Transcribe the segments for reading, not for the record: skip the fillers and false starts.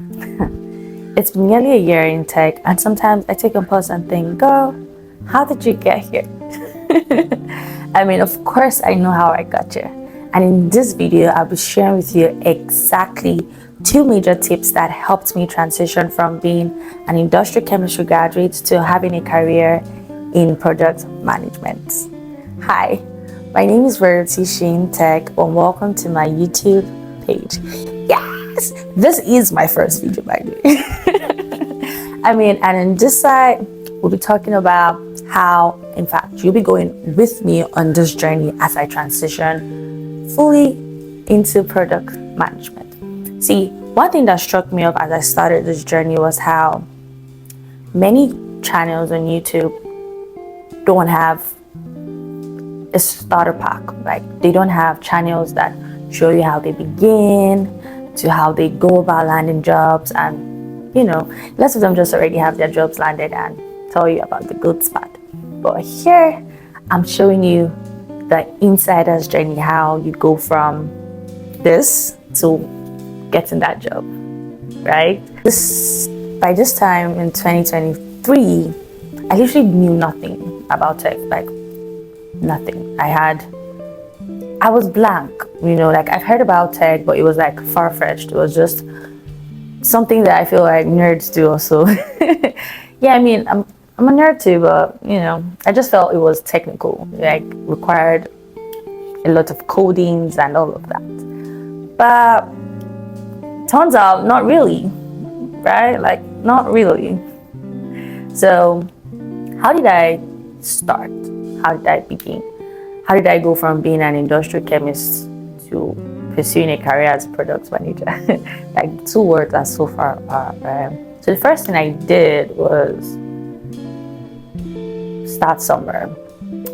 It's been nearly a year in tech, and sometimes I take a pause and think, girl, how did you get here? I mean, of course, I know how I got here. And in this video, I'll be sharing with you exactly 2 major tips that helped me transition from being an industrial chemistry graduate to having a career in product management. Hi, my name is Verity Sheen Tech, and welcome to my YouTube page. Yes, this is my first video, by the way. And in this side, we'll be talking about how, in fact, you'll be going with me on this journey as I transition fully into product management. See, one thing that struck me up as I started this journey was how many channels on YouTube don't have a starter pack. Like, they don't have channels that show you how they begin to how they go about landing jobs, and lots of them just already have their jobs landed and tell you about the good spot. But here I'm showing you the insider's journey, how you go from this to getting that job, right? By this time in 2023, I literally knew nothing about tech, like nothing. I was blank, I've heard about tech, but it was like far-fetched. It was just something that I feel like nerds do also. Yeah, I'm a nerd too, but I just felt it was technical, like required a lot of codings and all of that. But turns out not really, right? Like, not really. So how did I start? How did I begin? How did I go from being an industrial chemist to pursuing a career as a product manager? Like, two words are so far apart, right? So the first thing I did was start somewhere.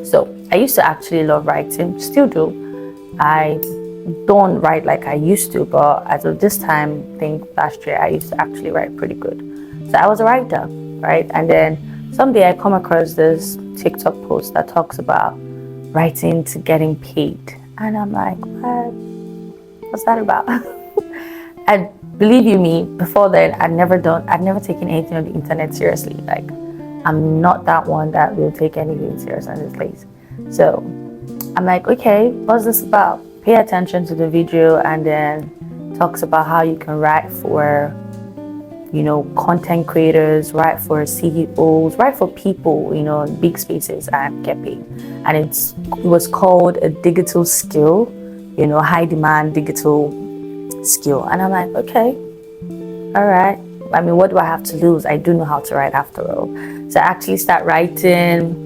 So I used to actually love writing, still do. I don't write like I used to, but as of this time, I think last year, I used to actually write pretty good. So I was a writer, right? And then someday I come across this TikTok post that talks about writing to getting paid, and I'm like, what's that about? And believe you me, before then I'd never taken anything on the internet seriously. Like, I'm not that one that will take anything serious on this place. So I'm like, okay, what's this about? Pay attention to the video, and then talks about how you can write for content creators, write for CEOs, write for people, in big spaces and get paid. And it was called a digital skill, high demand digital skill. And I'm like, okay, all right. What do I have to lose? I do know how to write after all. So I actually start writing.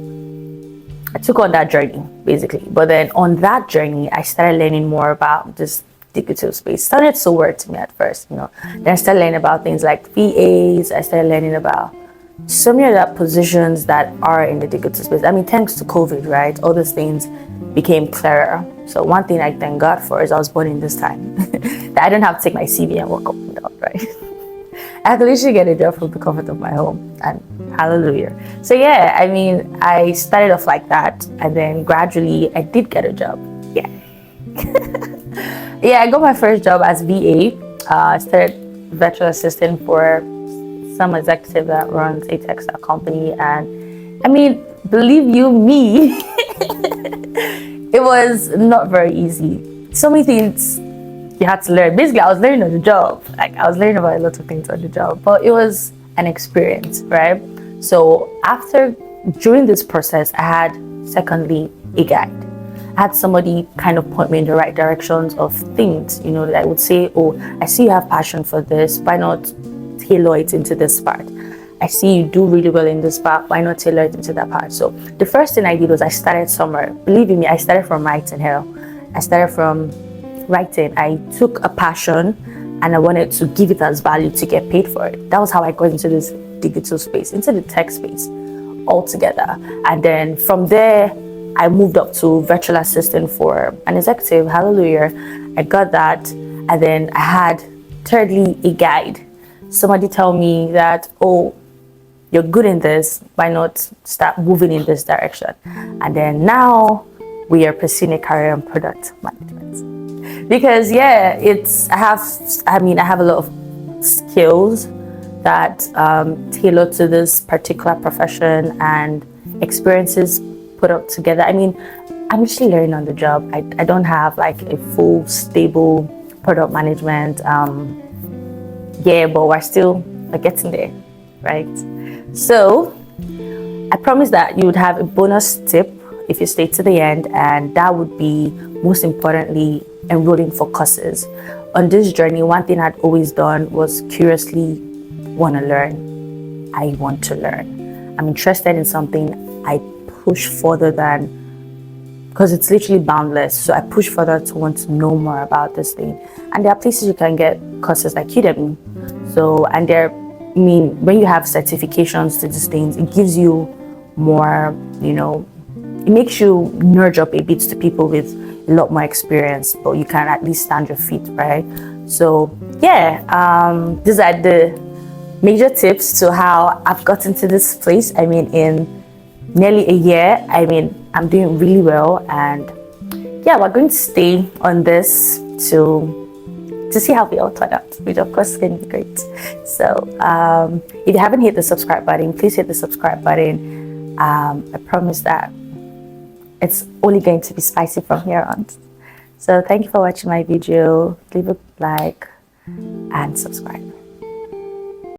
I took on that journey, basically. But then on that journey, I started learning more about this digital space. It sounded so weird to me at first, Then I started learning about things like VAs. I started learning about so many other positions that are in the digital space. Thanks to COVID, right? All those things became clearer. So one thing I thank God for is I was born in this time. That I don't have to take my CV and walk up and down, right? I could literally get a job from the comfort of my home, and hallelujah. So yeah, I started off like that, and then gradually I did get a job. Yeah. Yeah, I got my first job as VA. I started virtual assistant for some executive that runs a textile company, and believe you me, it was not very easy. So many things you had to learn. Basically, I was learning on the job. Like, I was learning about a lot of things on the job, but it was an experience, right? So during this process, I had, secondly, a guide. I had somebody kind of point me in the right directions of things, that I would say, oh, I see you have passion for this. Why not tailor it into this part? I see you do really well in this part. Why not tailor it into that part? So the first thing I did was I started somewhere. Believe me, I started from writing hell. I started from writing. I took a passion and I wanted to give it as value to get paid for it. That was how I got into this digital space, into the tech space altogether. And then from there, I moved up to virtual assistant for an executive. Hallelujah. I got that. And then I had, thirdly, a guide. Somebody tell me that, oh, you're good in this. Why not start moving in this direction? And then now we are pursuing a career in product management. Because I have a lot of skills that tailor to this particular profession and experiences put up together. I mean, I'm actually learning on the job. I don't have like a full stable product management. Yeah, but we're getting there, right? So I promise that you would have a bonus tip if you stay to the end, and that would be, most importantly, enrolling for courses. On this journey, one thing I'd always done was curiously want to learn. I want to learn. I'm interested in something. I push further than, because it's literally boundless. So I push further to want to know more about this thing. And there are places you can get courses like Udemy. So, and when you have certifications to these things, it gives you more, it makes you nudge up a bit to people with a lot more experience, but you can at least stand your feet, right? So yeah, these are the major tips to how I've gotten to this place. I mean, in nearly a year, I'm doing really well, and yeah, we're going to stay on this to see how we all turn out, which of course is going to be great. So if you haven't hit the subscribe button, please hit the subscribe button. I promise that it's only going to be spicy from here on. So thank you for watching my video. Leave a like and subscribe.